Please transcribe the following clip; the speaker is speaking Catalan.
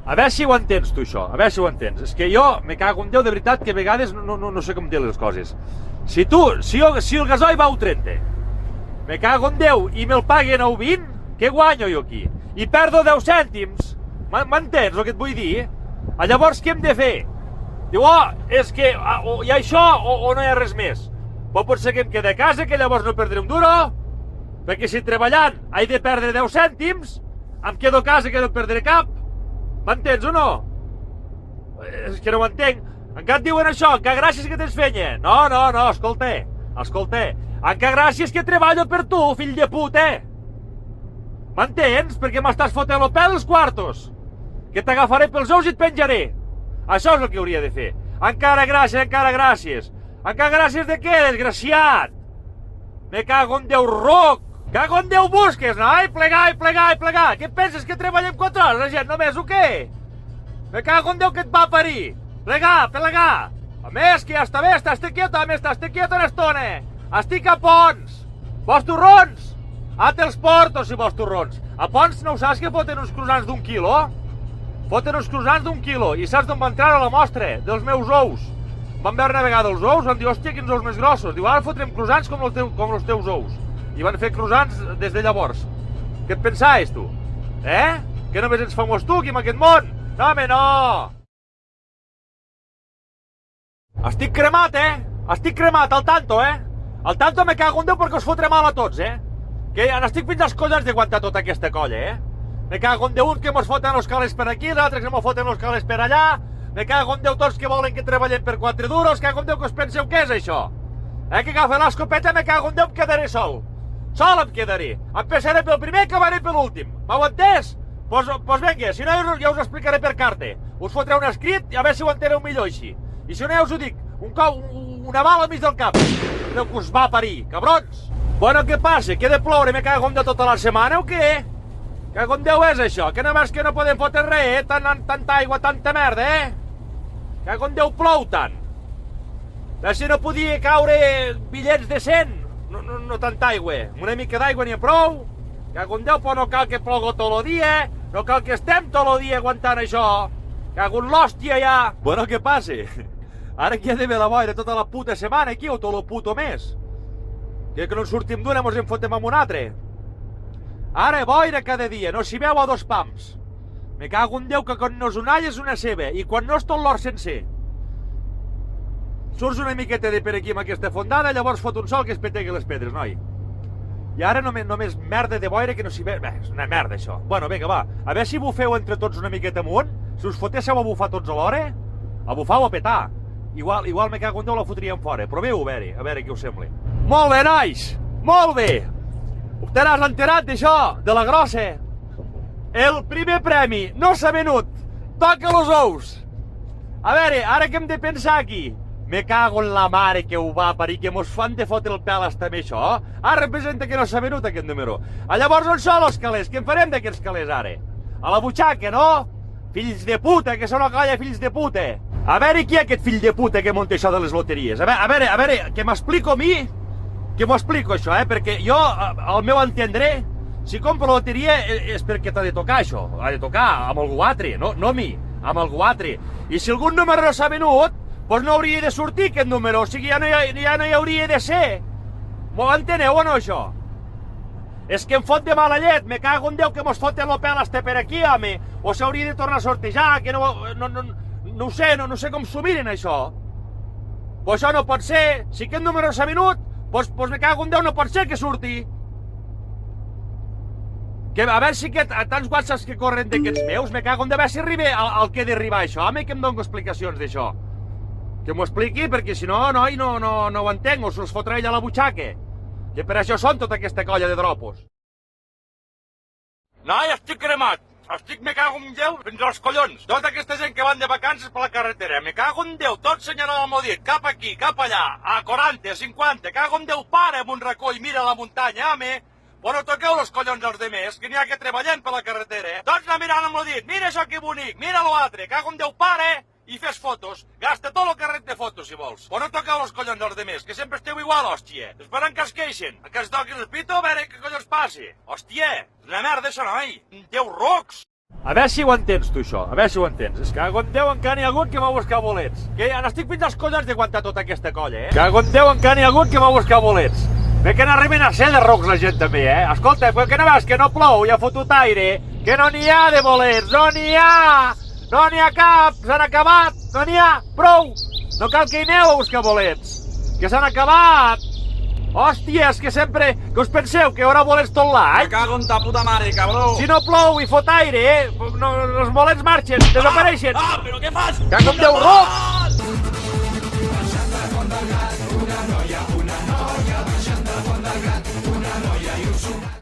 A veure si ho entens, tu, això. A veure si ho entens. És que jo me cago en Déu, de veritat, que a vegades no sé com dir les coses. Si el gasoil va a 1,30, me cago en Déu, i me'l paguen a 1,20, què guanyo jo aquí? I perdo 10 cèntims. M'entens el que et vull dir? Llavors, què hem de fer? Diu, és que hi ha això o no hi ha res més? Pot ser que em quede a casa, que llavors no perdré un duro, perquè si treballant he de perdre 10 cèntims, em quedo a casa que no perdré cap. M'entens o no? És que no ho entenc. Encara et diuen això, encara gràcies que tens fenya. No, escolta. Encara gràcies que treballo per tu, fill de puta. M'entens? Perquè m'estàs fotent el pèl els quartos. Que t'agafaré pels ous i et penjaré. Això és el que hauria de fer. Encara gràcies. Encara gràcies de què, desgraciat? Me cago en Déu roc. Cago en Déu busques, no? Plegar. Què penses, que treballem 4 hores, la gent, només, o què? Me cago en Déu que et va parir. Plegar. A més, que ja està bé, estic quieto una estona. Estic a Pons. Vols torrons? Te'ls porto, si vols torrons. A Pons no ho saps que foten uns croissants d'1 quilo? Foten uns croissants d'1 quilo. I saps d'on van treure la mostra? Dels meus ous. Van veure una vegada els ous, van dir, hòstia, quins ous més grossos. Diu, ara fotrem croissants com els teus ous. I van fer croissants des de llavors. Què et pensaves, tu? Que només ets famós tu aquí en aquest món? No, home, no! Estic cremat, Estic cremat, al tanto, Al tanto me cago en Déu perquè us fotré mal a tots, Que n'estic fins als collons d'aguantar tota aquesta colla, Me cago en Déu uns que mos foten els calés per aquí, els altres que mos foten els calés per allà. Me cago en Déu tots que volen que treballem per 4 duros. Cago en Déu que us penseu què és això? Que agafa l'escopeta, me cago en Déu, em quedaré sol. Sol em quedaré. Em pensaré pel primer i acabaré per l'últim. M'heu entès? Doncs vinga, si no ja us explicaré per carta. Us fotré un escrit i a veure si ho enteneu millor així. I si no ja us ho dic, una bala al mig del cap. Déu que us va parir, cabrons. Bueno, què passa? Que he de ploure, me cago en Déu tota la setmana o què? Cago en Déu és això? Que només que no podem fotre res, tanta aigua, tanta merda, Cago en Déu plou tant. Si no podia caure bitllets de 100, no tanta aigua. Una mica d'aigua n'hi ha prou. Cago en Déu, però no cal que plogui tot el dia, no cal que estem tot el dia aguantant això. Cago en l'hòstia ja. Bueno, què passa? Ara que hi ha d'haver la boira tota la puta setmana aquí, o tot el puto mes. Que no en sortim d'una, mos en fotem amb un altre. Ara boira cada dia, no s'hi veu a 2 pams. Me cago en Déu que quan no és una alla és una ceba, i quan no és tot l'hort sencer. Surts una miqueta de per aquí amb aquesta fondada, llavors fot un sol que es petegui les pedres, noi. I ara només merda de boira que no s'hi veu. És una merda, això. Bueno, vinga, va. A veure si bufeu entre tots una miqueta amunt. Si us fotéssiu a bufar tots alhora, a bufar o a petar. Igual me cago en Déu la fotríem fora. Proveu a veure què us sembla. Molt bé, nois! Molt bé! Te n'has enterat d'això, de la grossa? El primer premi no s'ha venut. Toca los ous. A veure, ara què hem de pensar aquí? Me cago en la mare que ho va parir, que mos fan de fotre el pèl hasta amb això. Ara representa que no s'ha venut aquest número. Llavors on són els calés? Què en farem d'aquests calés ara? A la butxaca, no? Fills de puta, que són una colla de fills de puta. A veure qui és aquest fill de puta que munta això de les loteries. A veure, que m'explico a mi, que m'ho explico això, perquè jo, al meu entendre, si compro loteria és perquè t'ha de tocar això. Ha de tocar amb algú altre, no a mi, amb algú altre. I si algun número no s'ha venut, doncs no hauria de sortir aquest número, o sigui, ja no hi hauria de ser. M'ho enteneu o no, això? És que em fot de mala llet, me cago en Déu que mos foten el pèl hasta per aquí, home. O s'hauria de tornar a sortejar, que no ho sé, no sé com s'ho miren, això. Però això no pot ser. Si aquest número s'ha venut, doncs me cago en Déu, no pot ser que surti. Que a veure si tants whatsapps que corren d'aquests meus, me cago en Déu, a veure si arriba al que he d'arribar, això, home, que em dono explicacions d'això. Que m'ho expliqui, perquè si no, noi, no ho entenc, o se'ls fotrà ell a la butxaca. Que per això són tota aquesta colla de dropos. Noi, estic cremat. Me cago en Déu fins als collons. Tota aquesta gent que van de vacances per la carretera. Me cago en Déu, tot senyalant el meu dit. Cap aquí, cap allà, a 40, a 50. Cago en Déu, para amb un racó i mira la muntanya, home. Però no toqueu els collons als demés, que n'hi ha que treballen per la carretera. Tots anar mirant amb el dit. Mira això que bonic, mira l'altre. Cago en Déu, para i fes fotos. Gasta tot el carret de fotos, si vols. Però no toqueu els collons als demés, que sempre esteu igual, hòstia. Esperant que es queixen. Que es toquin el pito a veure què collons passi. Hòstia, és una merda això, noi. Déu rocs. A veure si ho entens, tu, això. A veure si ho entens. És que cago en Déu, encara n'hi ha hagut que va buscar bolets. Que ja n'estic fins als collons d'aguantar tota aquesta colla, Cago en Déu, encara n'hi ha hagut que va buscar bolets. Bé que n'arriben a ser de rocs la gent també, Escolta, que no veus que no plou i ha fotut aire, que no n'hi ha de bolets, no n'hi ha! No n'hi ha cap, s'han acabat, no n'hi ha, prou! No cal que hi aneu a buscar bolets, que s'han acabat! Hòsties, que sempre... Que us penseu que hi haurà bolets tot l'any? Me cago en ta puta mare, cabró! Si no plou i fot aire, no, els bolets marxen, desapareixen! Però què fas? Cago en Déu, roc! Una noia, baixant de font del gat, una noia i un